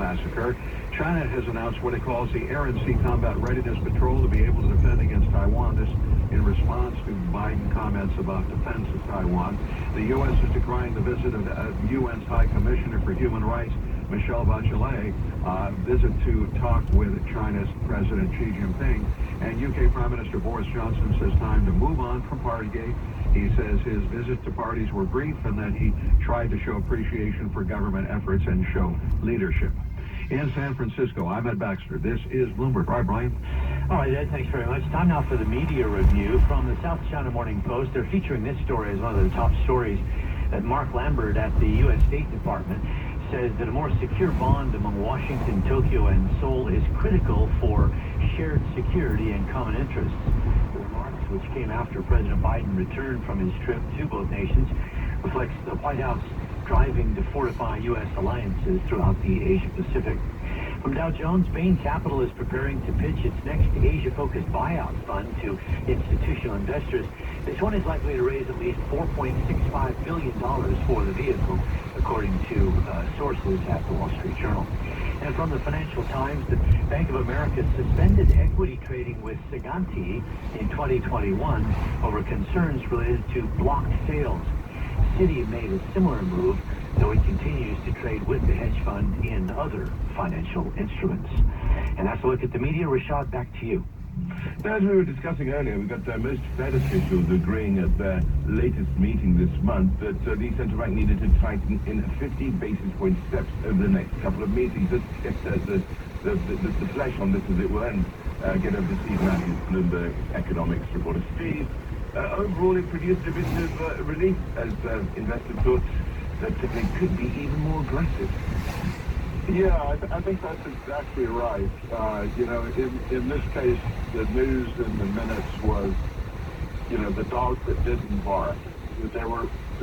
massacre. China has announced what it calls the Air and Sea Combat Readiness Patrol to be able to defend against Taiwan. This in response to Biden comments about defense of Taiwan. The U.S. is decrying the visit of UN's High Commissioner for Human Rights, Michelle Bachelet, visit to talk with China's President Xi Jinping. And UK Prime Minister Boris Johnson says time to move on from Partygate. He says his visits to parties were brief and that he tried to show appreciation for government efforts and show leadership. In San Francisco, I'm Ed Baxter. This is Bloomberg. Right, Brian? All right, Ed, thanks very much. Time now for the media review from the South China Morning Post. They're featuring this story as one of the top stories. That Mark Lambert at the U.S. State Department says that a more secure bond among Washington, Tokyo, and Seoul is critical for shared security and common interests. The remarks, which came after President Biden returned from his trip to both nations, reflects the White House driving to fortify U.S. alliances throughout the Asia-Pacific. From Dow Jones, Bain Capital is preparing to pitch its next Asia-focused buyout fund to institutional investors. This one is likely to raise at least $4.65 billion for the vehicle, according to sources at the Wall Street Journal. And from the Financial Times, the Bank of America suspended equity trading with Siganti in 2021 over concerns related to blocked sales. Citi made a similar move, though it continues to trade with the hedge fund in other financial instruments. And that's a look at the media. Rashad, back to you. As we were discussing earlier, we've got most Fed officials agreeing at their latest meeting this month that the central bank needed to tighten in 50 basis point steps over the next couple of meetings. Let's get the flesh on this, as it were, and get over to Steve Matthews, Bloomberg economics reporter. Steve, overall it produced a bit of relief as investors thought that they could be even more aggressive. Yeah, I think that's exactly right. In this case, the news in the minutes was, the dog that didn't bark. There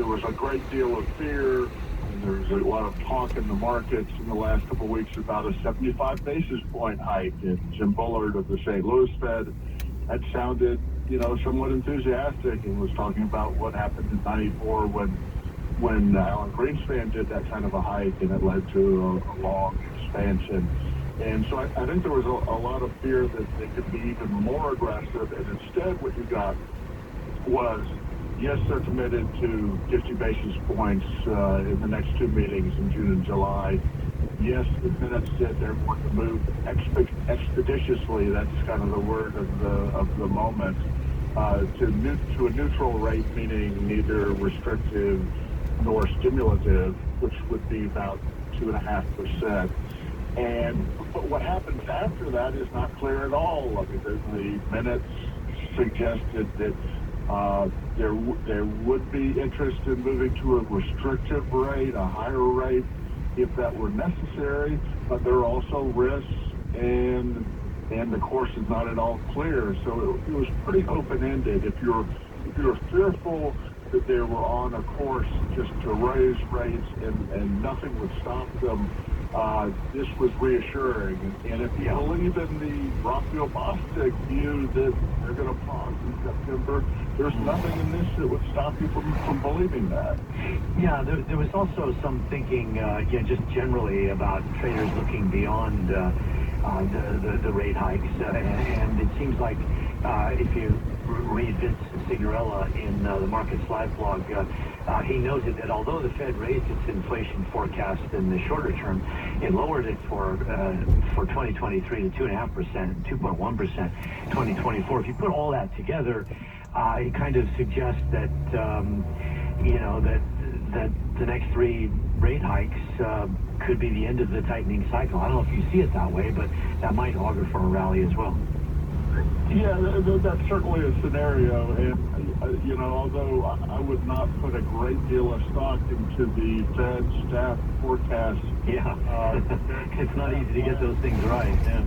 was a great deal of fear, and there was a lot of talk in the markets in the last couple of weeks about a 75 basis point hike. And Jim Bullard of the St. Louis Fed had sounded, somewhat enthusiastic and was talking about what happened in '94 when Alan Greenspan did that kind of a hike, and it led to a long expansion. And so I think there was a lot of fear that they could be even more aggressive, and instead what you got was, yes, they're committed to 50 basis points in the next two meetings in June and July. Yes, the minutes said they're going to move expeditiously, that's kind of the word of the moment, to a neutral rate, meaning neither restrictive nor stimulative, which would be about 2.5%. But what happens after that is not clear at all. I mean, the minutes suggested that there would be interest in moving to a restrictive rate, a higher rate, if that were necessary, but there are also risks, and the course is not at all clear. So it was pretty open-ended. If you're fearful that they were on a course just to raise rates and nothing would stop them, this was reassuring. And if you believe in the Raphael Bostic view that they're going to pause in September, there's nothing in this that would stop you from believing that. Yeah, there was also some thinking, just generally about traders looking beyond the rate hikes. And it seems like if you read Vince Signorella in the Markets Live blog, he noted that although the Fed raised its inflation forecast in the shorter term, it lowered it for 2023 to 2.5% and 2.1% 2024. If you put all that together, it kind of suggests that that the next three rate hikes could be the end of the tightening cycle. I don't know if you see it that way, but that might augur for a rally as well. Yeah, that's certainly a scenario, and although I would not put a great deal of stock into the Fed staff forecast. Yeah, it's not easy to get those things right. Yeah.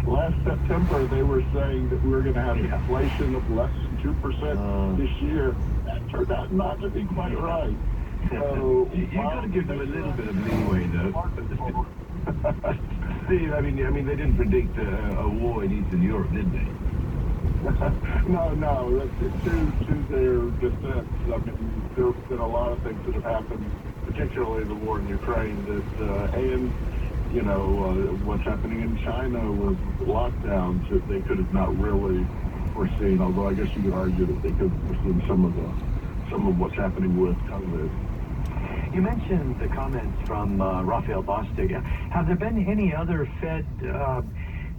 Last September, they were saying that we were going to have inflation of less than 2% this year. That turned out not to be quite right. So you got to give them a little bit of leeway, though. Steve, I mean, they didn't predict a war in Eastern Europe, did they? No. To their defense, I mean, there have been a lot of things that have happened, particularly the war in Ukraine, and what's happening in China with lockdowns that they could have not really foreseen. Although I guess you could argue that they could have foreseen some of what's happening with COVID. You mentioned the comments from Raphael Bostic. Have there been any other Fed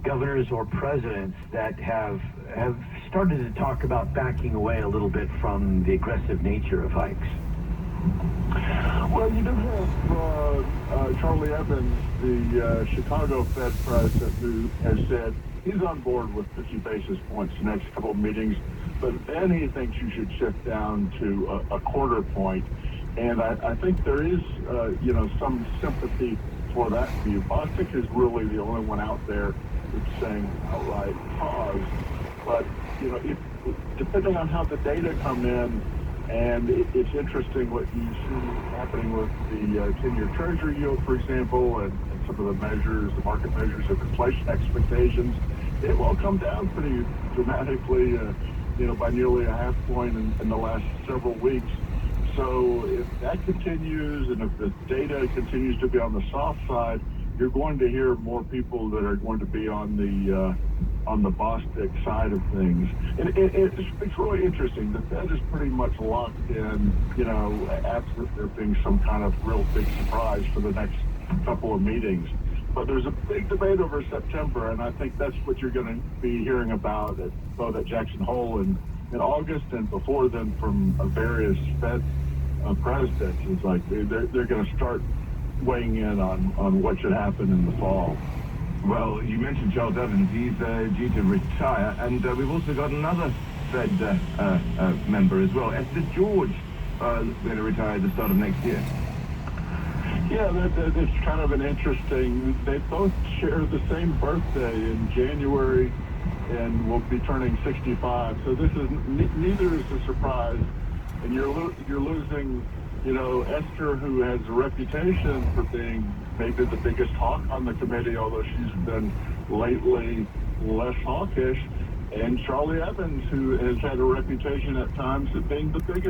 governors or presidents that have started to talk about backing away a little bit from the aggressive nature of hikes? Well, you do have Charlie Evans, the Chicago Fed president, who has said he's on board with 50 basis points the next couple of meetings, but then he thinks you should shift down to a quarter point. And I think there is, some sympathy for that view. Bostic is really the only one out there that's saying outright pause. But, depending on how the data come in, and it's interesting what you see happening with the 10-year Treasury yield, for example, and some of the measures, the market measures of inflation expectations. It will come down pretty dramatically, by nearly a half point in the last several weeks. So if that continues, and if the data continues to be on the soft side, you're going to hear more people that are going to be on the Bostic side of things. And it's really interesting. The Fed is pretty much locked in, absent there being some kind of real big surprise for the next couple of meetings. But there's a big debate over September, and I think that's what you're going to be hearing about both at Jackson Hole in August, and before then from various Fed presidents. It's like they're going to start weighing in on what should happen in the fall. Well, you mentioned Charles Evans. He's due to retire, and we've also got another Fed member as well. Esther George going to retire at the start of next year. Yeah, it's kind of an interesting. They both share the same birthday in January, and will be turning 65. So this is neither is a surprise, and you're losing. Esther, who has a reputation for being maybe the biggest hawk on the committee, although she's been lately less hawkish, and Charlie Evans, who has had a reputation at times of being the biggest